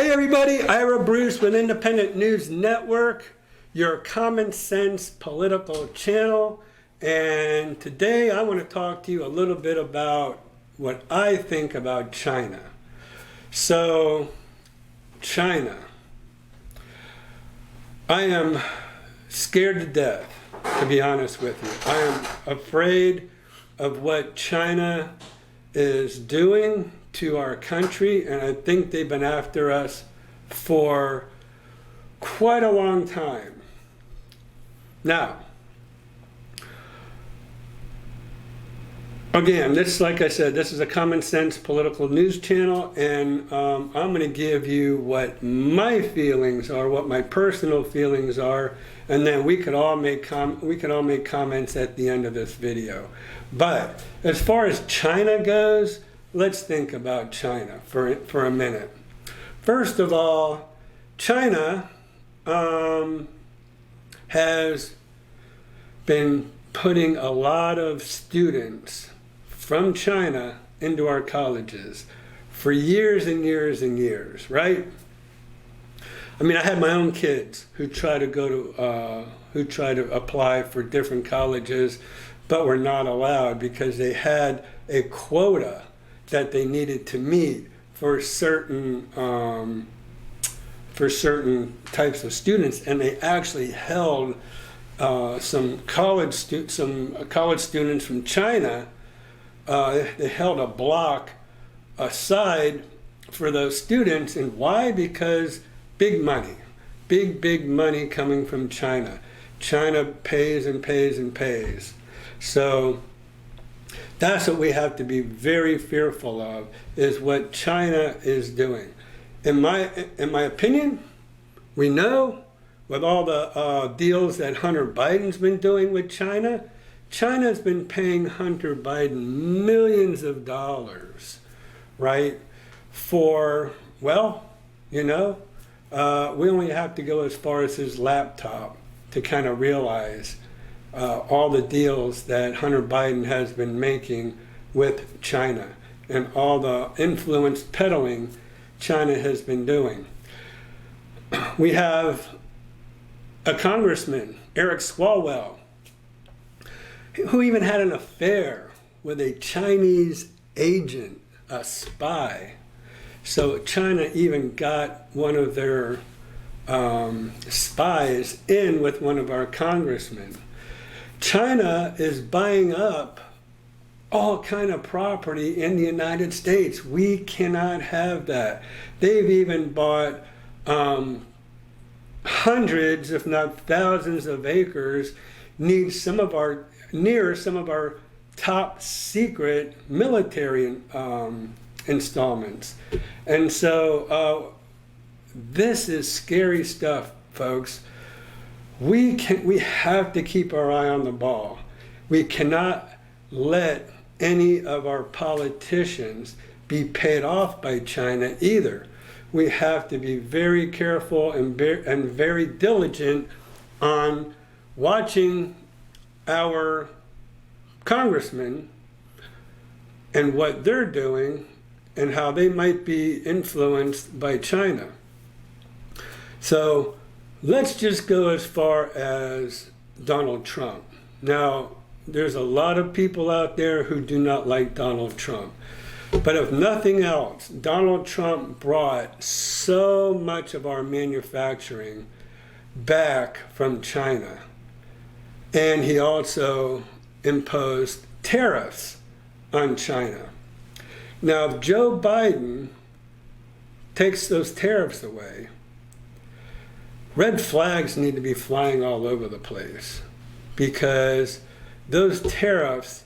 Hey everybody, Ira Bruce with Independent News Network, your common sense political channel. And today I want to talk to you a little bit about what I think about China. So, China. I am scared to death, to be honest with you. I am afraid of what China is doing to our country, and I think they've been after us for quite a long time. Now, again, like I said, this is a common sense political news channel, and I'm going to give you what my feelings are, what my personal feelings are, and then we could all make comments at the end of this video. But as far as China goes, let's think about China for a minute. First of all, China has been putting a lot of students from China into our colleges for years and years and years, right? I mean, I had my own kids who try to apply for different colleges, but were not allowed because they had a quota that they needed to meet for certain types of students, and they actually held some college students from China. They held a block aside for those students, and why? Because big money, big money coming from China. China pays and pays and pays. So that's what we have to be very fearful of, is what China is doing. In my opinion, we know with all the deals that Hunter Biden's been doing with China, China's been paying Hunter Biden millions of dollars, right? For, well, we only have to go as far as his laptop to kind of realize all the deals that Hunter Biden has been making with China and all the influence peddling China has been doing. We have a congressman, Eric Swalwell, who even had an affair with a Chinese agent, a spy. So China even got one of their spies in with one of our congressmen. China is buying up all kind of property in the United States. We cannot have that. They've even bought hundreds, if not thousands of acres near some of our top secret military installments. And so this is scary stuff, folks. We have to keep our eye on the ball. We cannot let any of our politicians be paid off by China either. We have to be very careful and very diligent on watching our congressmen and what they're doing and how they might be influenced by China. So let's just go as far as Donald Trump. Now, there's a lot of people out there who do not like Donald Trump. But if nothing else, Donald Trump brought so much of our manufacturing back from China. And he also imposed tariffs on China. Now, if Joe Biden takes those tariffs away, red flags need to be flying all over the place, because those tariffs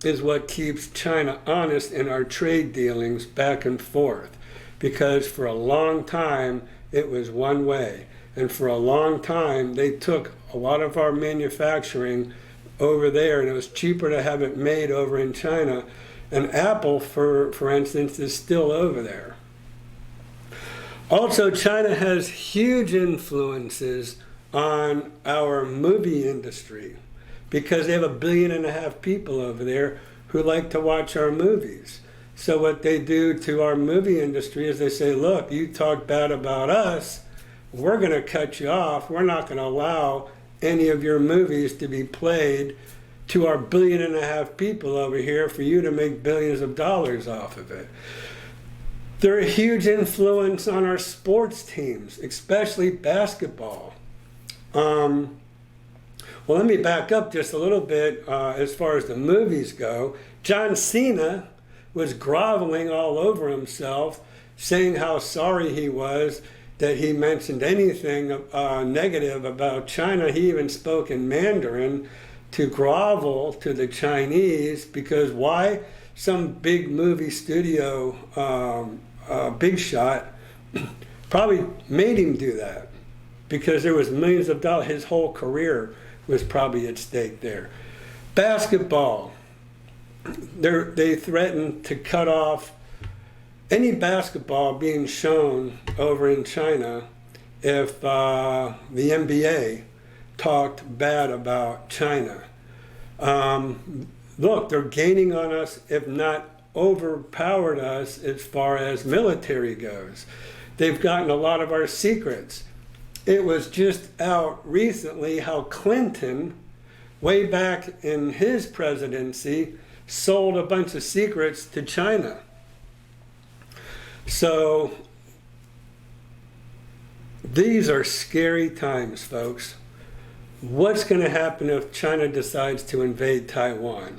is what keeps China honest in our trade dealings back and forth. Because for a long time, it was one way. And for a long time, they took a lot of our manufacturing over there, and it was cheaper to have it made over in China. And Apple, for instance, is still over there. Also, China has huge influences on our movie industry, because they have 1.5 billion people over there who like to watch our movies. So what they do to our movie industry is they say, look, you talk bad about us, we're going to cut you off. We're not going to allow any of your movies to be played to our 1.5 billion people over here for you to make billions of dollars off of it. They're a huge influence on our sports teams, especially basketball. Well, let me back up just a little bit as far as the movies go. John Cena was groveling all over himself, saying how sorry he was that he mentioned anything negative about China. He even spoke in Mandarin to grovel to the Chinese, because why? Some big movie studio big shot probably made him do that, because there was millions of dollars. His whole career was probably at stake there. Basketball. They threatened to cut off any basketball being shown over in China if the NBA talked bad about China. Look, they're gaining on us, if not overpowered us as far as military goes. They've gotten a lot of our secrets. It was just out recently how Clinton, way back in his presidency, sold a bunch of secrets to China. So these are scary times, folks. What's going to happen if China decides to invade Taiwan?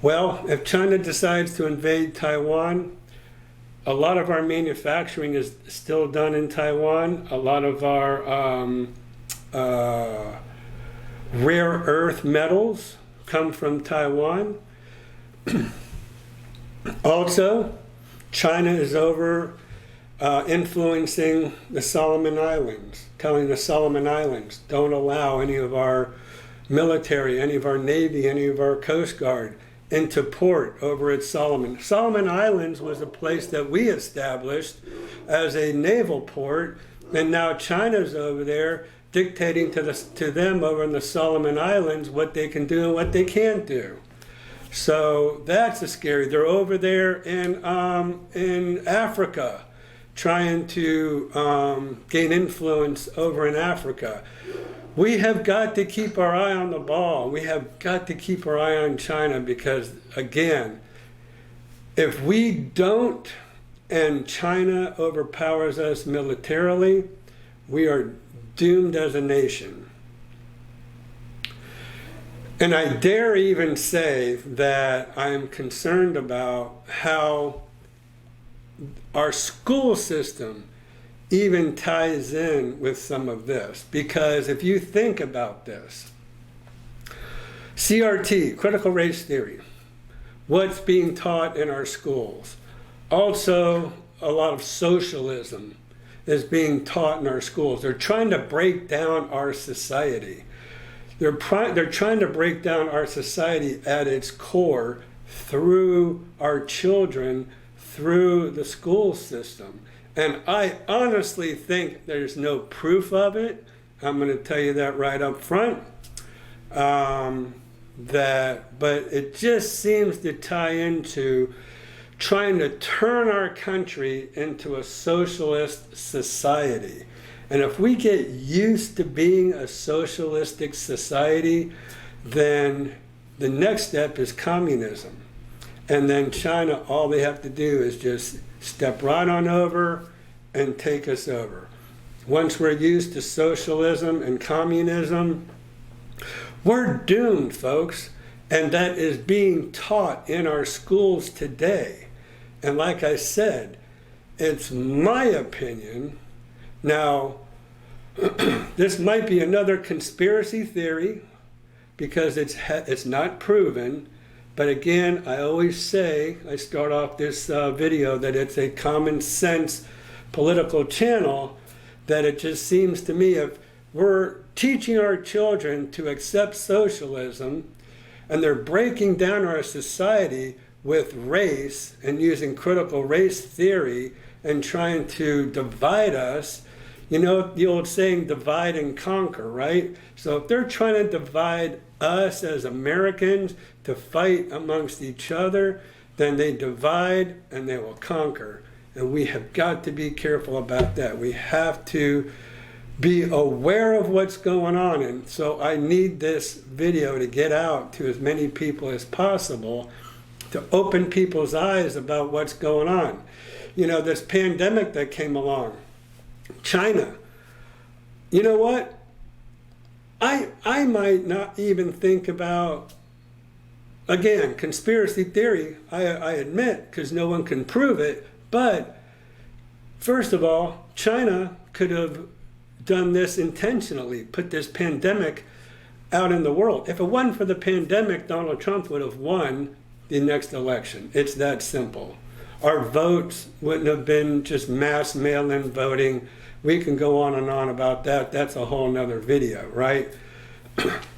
Well, if China decides to invade Taiwan, a lot of our manufacturing is still done in Taiwan. A lot of our rare earth metals come from Taiwan. Also, China is over influencing the Solomon Islands, telling the Solomon Islands, don't allow any of our military, any of our Navy, any of our Coast Guard into port over at Solomon. Solomon Islands was a place that we established as a naval port, and now China's over there dictating to them over in the Solomon Islands what they can do and what they can't do. So that's a scary. They're over there in Africa, trying to gain influence over in Africa. We have got to keep our eye on the ball. We have got to keep our eye on China, because, again, if we don't and China overpowers us militarily, we are doomed as a nation. And I dare even say that I am concerned about how our school system even ties in with some of this. Because if you think about this, CRT, critical race theory, what's being taught in our schools. Also, a lot of socialism is being taught in our schools. They're trying to break down our society. They're trying to break down our society at its core through our children, through the school system. And I honestly think there's no proof of it. I'm going to tell you that right up front. But it just seems to tie into trying to turn our country into a socialist society. And if we get used to being a socialistic society, then the next step is communism. And then China, all they have to do is just step right on over and take us over. Once we're used to socialism and communism, we're doomed, folks. And that is being taught in our schools today. And like I said, it's my opinion. Now, this might be another conspiracy theory, because it's not proven. But again, I always say, I start off this video, that it's a common sense political channel, that it just seems to me if we're teaching our children to accept socialism, and they're breaking down our society with race and using critical race theory and trying to divide us, you know, the old saying, divide and conquer, right? So if they're trying to divide us as Americans to fight amongst each other, then they divide and they will conquer. And we have got to be careful about that. We have to be aware of what's going on. And so I need this video to get out to as many people as possible to open people's eyes about what's going on. You know, this pandemic that came along, China, you know what? I might not even think about, again, conspiracy theory, I admit, because no one can prove it, but first of all, China could have done this intentionally, put this pandemic out in the world. If it wasn't for the pandemic, Donald Trump would have won the next election. It's that simple. Our votes wouldn't have been just mass mail-in voting. We can go on and on about that. That's a whole nother video, right?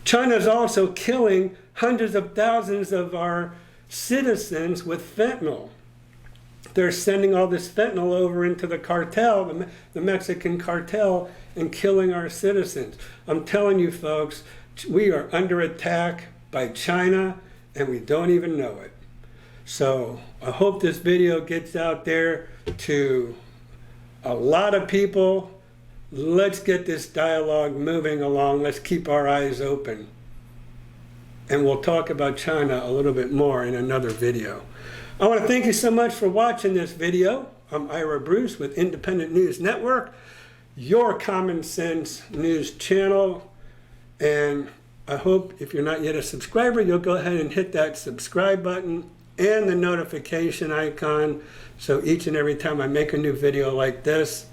China's also killing hundreds of thousands of our citizens with fentanyl. They're sending all this fentanyl over into the cartel, the Mexican cartel, and killing our citizens. I'm telling you folks, we are under attack by China and we don't even know it. So I hope this video gets out there to a lot of people. Let's get this dialogue moving along. Let's keep our eyes open. And we'll talk about China a little bit more in another video. I want to thank you so much for watching this video. I'm Ira Bruce with Independent News Network, your common sense news channel. And I hope if you're not yet a subscriber, you'll go ahead and hit that subscribe button and the notification icon. So each and every time I make a new video like this,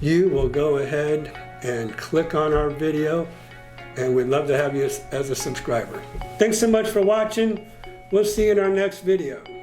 you will go ahead and click on our video. And we'd love to have you as a subscriber. Thanks so much for watching. We'll see you in our next video.